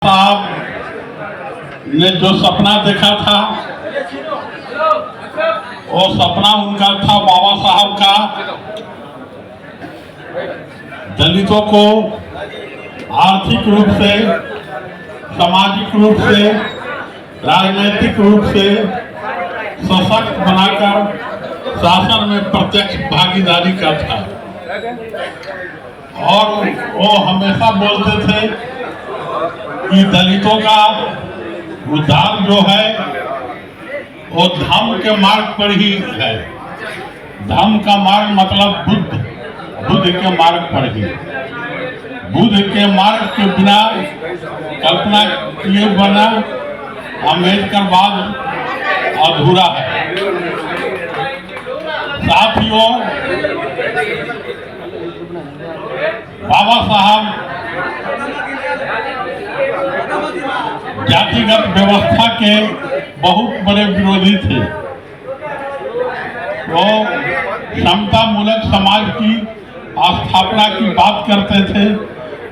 साहब ने जो सपना देखा था वो सपना उनका था बाबा साहब का दलितों को आर्थिक रूप से, सामाजिक रूप से, राजनीतिक रूप से सशक्त बनाकर शासन में प्रत्यक्ष भागीदारी का था। और वो हमेशा बोलते थे कि दलितों का उद्धार जो है वो धर्म के मार्ग पर ही है। धर्म का मार्ग मतलब बुद्ध के मार्ग पर ही। बुद्ध के मार्ग के बिना कल्पना किए बना अम्बेडकरवाद अधूरा है। साथियों, बाबा साहब जातिगत व्यवस्था के बहुत बड़े विरोधी थे। वो समता मूलक समाज की स्थापना की बात करते थे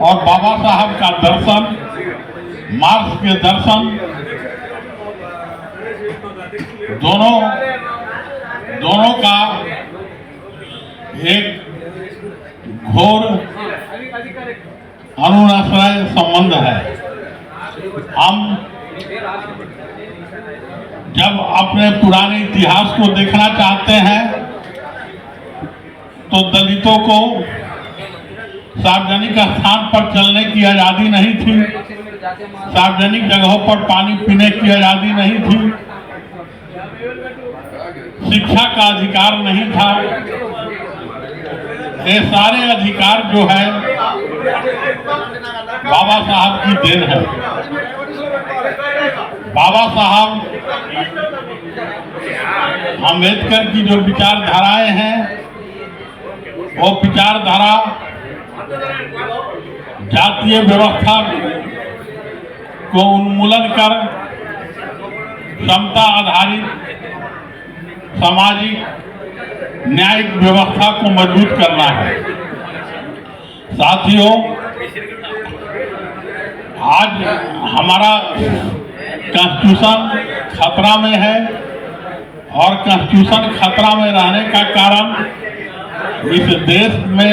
और बाबा साहब का दर्शन, मार्क्स के दर्शन दोनों का एक घोर अनुनाश्रय संबंध है। हम जब अपने पुराने इतिहास को देखना चाहते हैं तो दलितों को सार्वजनिक स्थान पर चलने की आजादी नहीं थी, सार्वजनिक जगहों पर पानी पीने की आजादी नहीं थी, शिक्षा का अधिकार नहीं था। ये सारे अधिकार जो है बाबा साहब की देन है। बाबा साहब अम्बेडकर की जो विचारधाराएं हैं वो विचारधारा जातीय व्यवस्था को उन्मूलन कर समता आधारित सामाजिक न्यायिक व्यवस्था को मजबूत करना है। साथियों, आज हमारा कॉन्स्टिट्यूशन खतरा में है और कॉन्स्टिट्यूशन खतरा में रहने का कारण इस देश में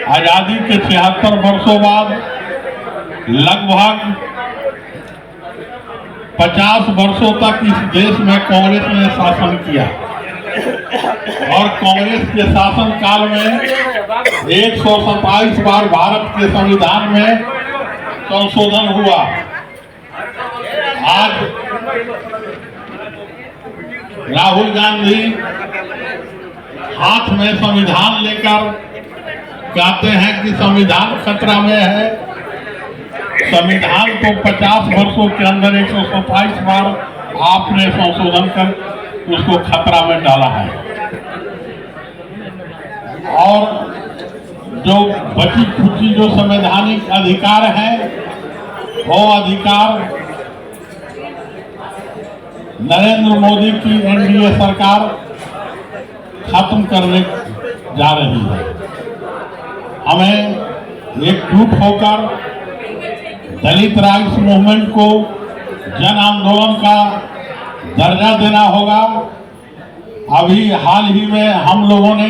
आजादी के 76 वर्षों बाद लगभग 50 वर्षों तक इस देश में कांग्रेस ने शासन किया और कांग्रेस के शासन काल में 127 बार भारत के संविधान में संशोधन हुआ। आज राहुल गांधी हाथ में संविधान लेकर कहते हैं कि संविधान खतरा में है। संविधान को 50 वर्षों के अंदर 127 बार आपने संशोधन कर उसको खतरा में डाला है। और जो बची खुची जो संवैधानिक अधिकार है वो अधिकार नरेंद्र मोदी की एनडीए सरकार खत्म करने जा रही है। हमें एकजुट होकर दलित राइट्स मूवमेंट को जन आंदोलन का दर्जा देना होगा। अभी हाल ही में हम लोगों ने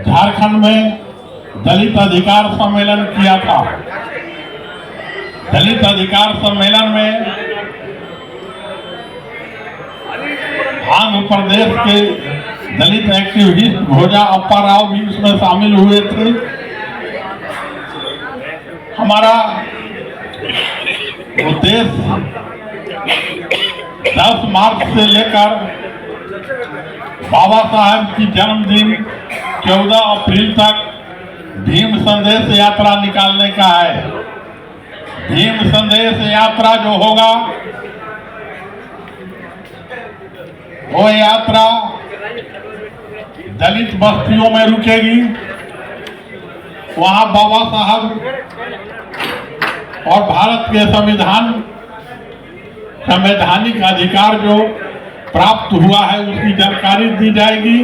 झारखंड में दलित अधिकार सम्मेलन किया था। दलित अधिकार सम्मेलन में आंध्र प्रदेश के दलित एक्टिविस्ट भोजा अप्पा राव भी उसमें शामिल हुए थे। हमारा उद्देश्य 10 मार्च से लेकर बाबा साहब की जन्मदिन 14 अप्रैल तक भीम संदेश यात्रा निकालने का है। भीम संदेश यात्रा जो होगा वो यात्रा दलित बस्तियों में रुकेगी। वहां बाबा साहब और भारत के संवैधानिक अधिकार जो प्राप्त हुआ है उसकी जानकारी दी जाएगी।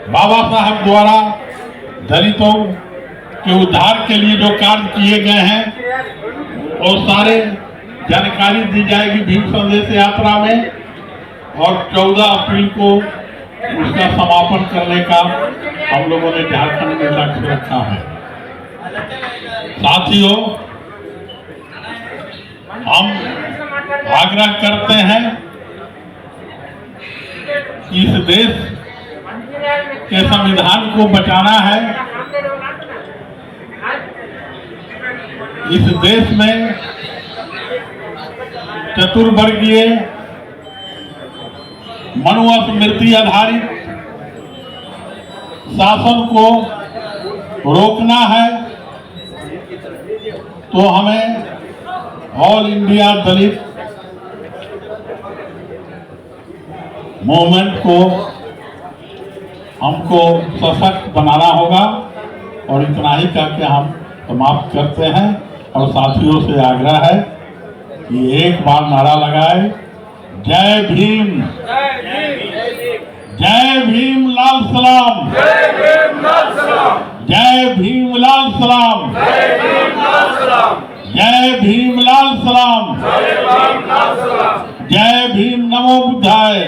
बाबा साहब द्वारा दलितों के उद्धार के लिए जो कार्य किए गए हैं और सारे जानकारी दी जाएगी भीम संदेश यात्रा में, और 14 अप्रैल को उसका समापन करने का हम लोगों ने झारखंड में लक्ष्य रखा है। साथियों, हम आग्रह करते हैं कि इस देश के संविधान को बचाना है। इस देश में चतुर्वर्गीय मनुस्मृति आधारित शासन को रोकना है, तो हमें ऑल इंडिया दलित मूवमेंट को हमको सशक्त बनाना होगा। और इतना ही करके हम समाप्त करते हैं, और साथियों से आग्रह है कि एक बार नारा लगाए, जय भीम, जय भीम लाल सलाम, जय भीम लाल सलाम, जय भीम लाल सलाम, जय भीम नमो बुद्धाय।